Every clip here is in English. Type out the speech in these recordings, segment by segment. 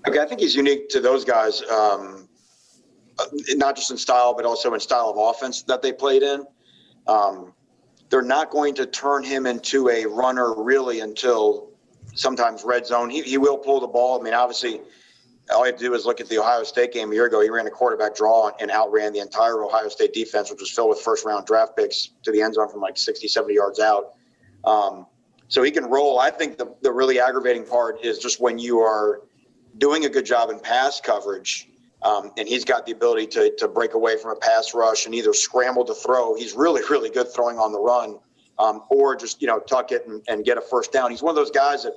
Okay, I think he's unique to those guys, not just in style, but also in style of offense that they played in. They're not going to turn him into a runner really until sometimes red zone. He will pull the ball. I mean, obviously, all you have to do is look at the Ohio State game a year ago. He ran a quarterback draw and outran the entire Ohio State defense, which was filled with first-round draft picks to the end zone from like 60, 70 yards out. So he can roll. I think the really aggravating part is just when you are doing a good job in pass coverage, and he's got the ability to break away from a pass rush and either scramble to throw. He's really, really good throwing on the run, or just, tuck it and get a first down. He's one of those guys that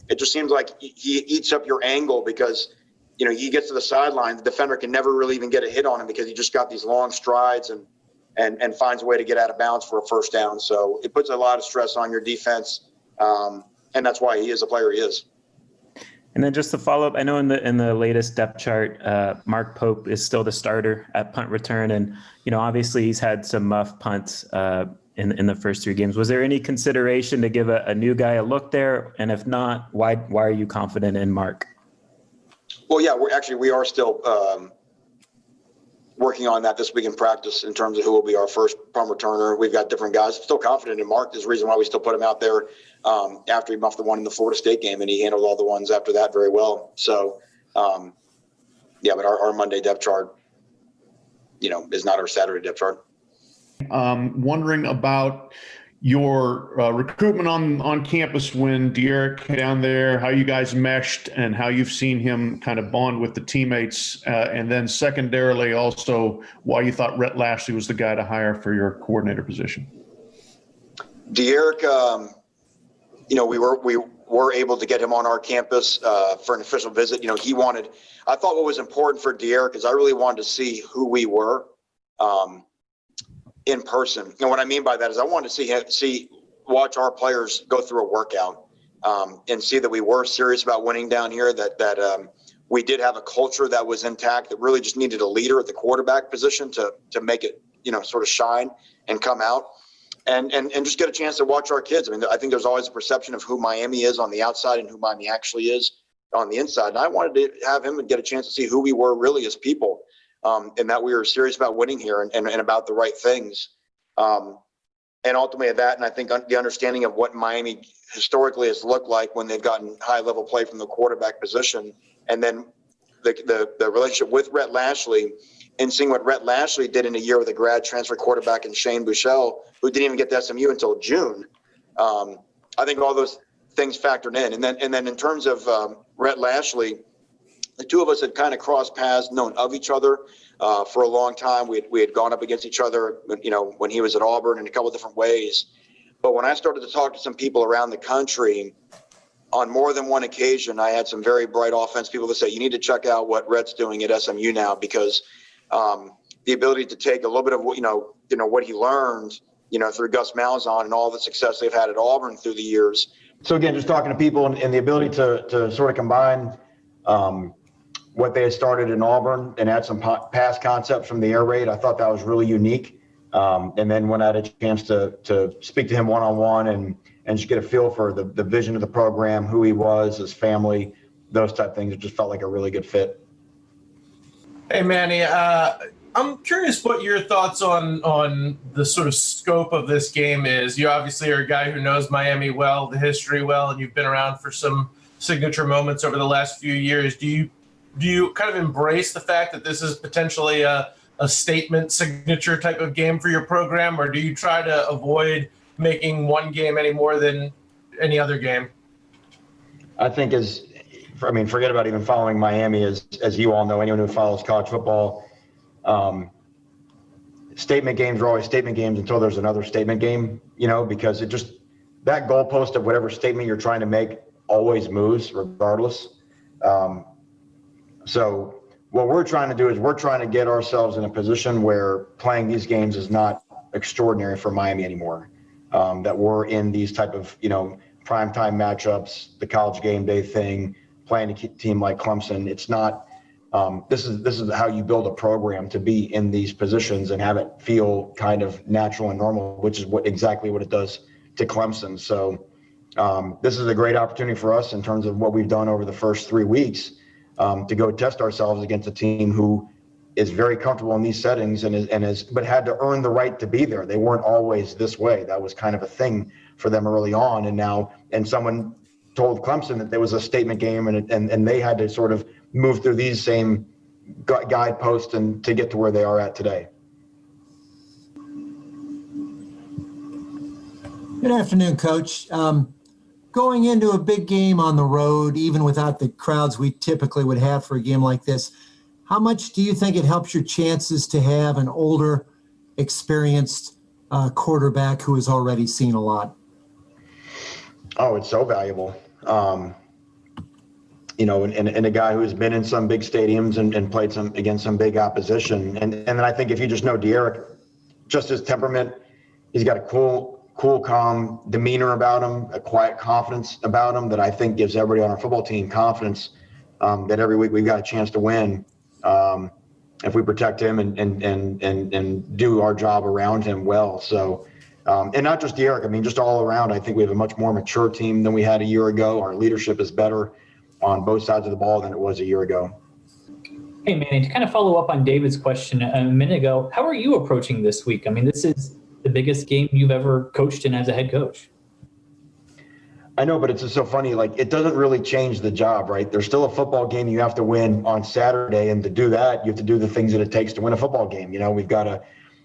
it just seems like he eats up your angle because, he gets to the sideline. The defender can never really even get a hit on him because he just got these long strides and finds a way to get out of bounds for a first down. So it puts a lot of stress on your defense, and that's why he is the player he is. And then just to follow up, I know in the latest depth chart, Mark Pope is still the starter at punt return, and obviously he's had some muff punts in the first 3 games. Was there any consideration to give a new guy a look there? And if not, why are you confident in Mark? Well, yeah, we are still working on that this week in practice in terms of who will be our first punt returner. We've got different guys. Still confident in Mark. There's a reason why we still put him out there after he muffed the one in the Florida State game, and he handled all the ones after that very well. So, but our Monday depth chart, is not our Saturday depth chart. Wondering about your recruitment on campus when De'Eric down there, how you guys meshed and how you've seen him kind of bond with the teammates. And then secondarily, also why you thought Rhett Lashley was the guy to hire for your coordinator position. De'Eric, we were able to get him on our campus for an official visit. I thought what was important for De'Eric is I really wanted to see who we were in person. And what I mean by that is I wanted to watch our players go through a workout and see that we were serious about winning down here, that we did have a culture that was intact, that really just needed a leader at the quarterback position to make it, sort of shine and come out. And just get a chance to watch our kids. I mean, I think there's always a perception of who Miami is on the outside and who Miami actually is on the inside. And I wanted to have him and get a chance to see who we were really as people, and that we were serious about winning here and about the right things. And ultimately that, and I think the understanding of what Miami historically has looked like when they've gotten high-level play from the quarterback position, and then the relationship with Rhett Lashley, and seeing what Rhett Lashley did in a year with a grad transfer quarterback in Shane Buechele, who didn't even get to SMU until June. I think all those things factored in. And then in terms of Rhett Lashley, the two of us had kind of crossed paths, known of each other for a long time. We had gone up against each other, when he was at Auburn in a couple of different ways. But when I started to talk to some people around the country, on more than one occasion, I had some very bright offense people that say, you need to check out what Rhett's doing at SMU now, because the ability to take a little bit of what he learned, through Gus Malzahn and all the success they've had at Auburn through the years. So again, just talking to people and the ability to sort of combine what they had started in Auburn and add some pass concepts from the air raid, I thought that was really unique. And then when I had a chance to speak to him one-on-one and just get a feel for the vision of the program, who he was, his family, those type of things, it just felt like a really good fit. Hey, Manny, I'm curious what your thoughts on the sort of scope of this game is. You obviously are a guy who knows Miami well, the history well, and you've been around for some signature moments over the last few years. Do you kind of embrace the fact that this is potentially a statement signature type of game for your program, or do you try to avoid making one game any more than any other game? I think forget about even following Miami, as you all know, anyone who follows college football, statement games are always statement games until there's another statement game, because that goalpost of whatever statement you're trying to make always moves regardless. So what we're trying to do is we're trying to get ourselves in a position where playing these games is not extraordinary for Miami anymore. That we're in these type of, primetime matchups, the college game day thing, playing a team like Clemson. It's not, this is how you build a program, to be in these positions and have it feel kind of natural and normal, which is exactly what it does to Clemson. So this is a great opportunity for us in terms of what we've done over the first 3 weeks. to go test ourselves against a team who is very comfortable in these settings but had to earn the right to be there. They weren't always this way. That was kind of a thing for them early on. And someone told Clemson that there was a statement game and they had to sort of move through these same guideposts and to get to where they are at today. Good afternoon, Coach. Going into a big game on the road, even without the crowds we typically would have for a game like this, how much do you think it helps your chances to have an older, experienced quarterback who has already seen a lot? Oh, it's so valuable. And a guy who's been in some big stadiums and played against some big opposition. And then I think if you just know De'Eric, just his temperament, he's got a cool, calm demeanor about him, a quiet confidence about him that I think gives everybody on our football team confidence that every week we've got a chance to win if we protect him and do our job around him well. So, and not just De'Eric, I mean, just all around, I think we have a much more mature team than we had a year ago. Our leadership is better on both sides of the ball than it was a year ago. Hey, Manny, to kind of follow up on David's question a minute ago, how are you approaching this week? I mean, this is the biggest game you've ever coached in as a head coach. I know, but it's just so funny. Like, it doesn't really change the job, right? There's still a football game you have to win on Saturday, and to do that, you have to do the things that it takes to win a football game. You know, we've got to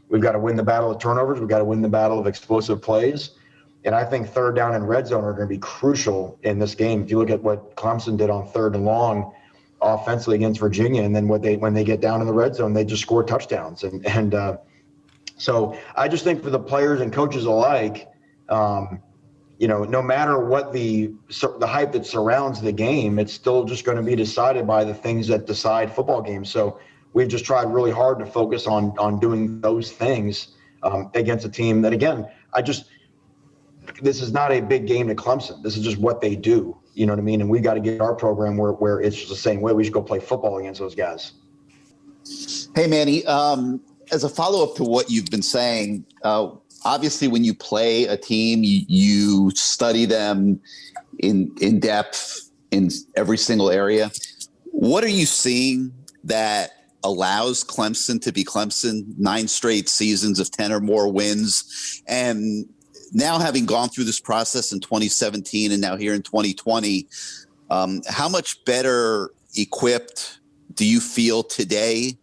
win the battle of turnovers. We've got to win the battle of explosive plays. And I think third down and red zone are going to be crucial in this game. If you look at what Clemson did on third and long offensively against Virginia, and then when they get down in the red zone, they just score touchdowns. So I just think for the players and coaches alike, no matter what the hype that surrounds the game, it's still just going to be decided by the things that decide football games. So we've just tried really hard to focus on doing those things against a team that, again, this is not a big game to Clemson. This is just what they do. You know what I mean? And we got to get our program where it's just the same way. We should go play football against those guys. Hey, Manny, as a follow-up to what you've been saying, obviously when you play a team, you study them in depth in every single area. What are you seeing that allows Clemson to be Clemson, 9 straight seasons of 10 or more wins? And now having gone through this process in 2017 and now here in 2020, how much better equipped do you feel today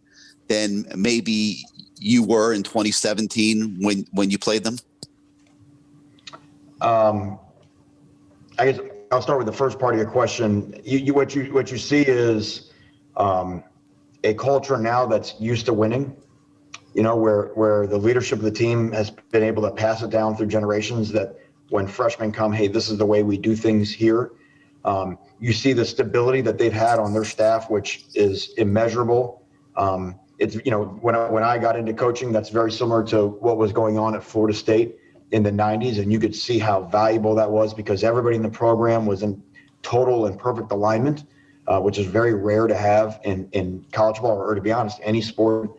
than maybe you were in 2017 when you played them? I guess I'll start with the first part of your question. What you see is a culture now that's used to winning, where the leadership of the team has been able to pass it down through generations, that when freshmen come, hey, this is the way we do things here. You see the stability that they've had on their staff, which is immeasurable. It's, when I got into coaching, that's very similar to what was going on at Florida State in the 90s. And you could see how valuable that was because everybody in the program was in total and perfect alignment, which is very rare to have in college ball or, to be honest, any sport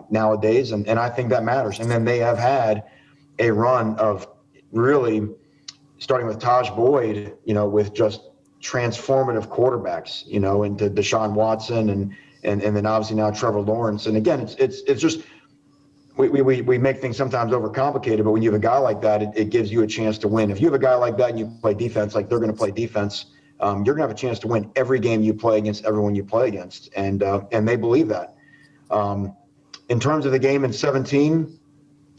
nowadays. And I think that matters. And then they have had a run of really, starting with Taj Boyd, with just transformative quarterbacks, into Deshaun Watson and then obviously now Trevor Lawrence. And again, it's just we make things sometimes overcomplicated, but when you have a guy like that, it gives you a chance to win. If you have a guy like that and you play defense like they're going to play defense, you're going to have a chance to win every game you play against everyone you play against, and they believe that. In terms of the game in 17,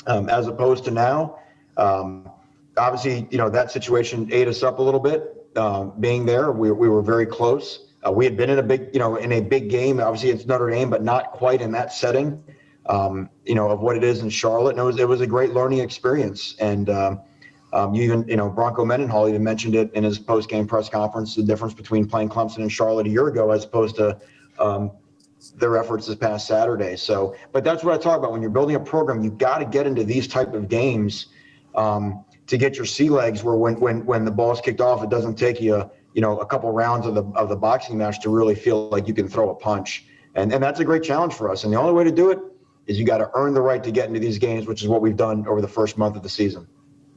as opposed to now, obviously that situation ate us up a little bit. Being there, we were very close. We had been in a big game. Obviously, it's Notre Dame, but not quite in that setting, of what it is in Charlotte. And it was a great learning experience. And Bronco Mendenhall even mentioned it in his post-game press conference, the difference between playing Clemson and Charlotte a year ago as opposed to their efforts this past Saturday. So, but that's what I talk about. When you're building a program, you got to get into these type of games to get your sea legs, where when the ball's kicked off, it doesn't take you a couple rounds of the boxing match to really feel like you can throw a punch. And that's a great challenge for us. And the only way to do it is you got to earn the right to get into these games, which is what we've done over the first month of the season.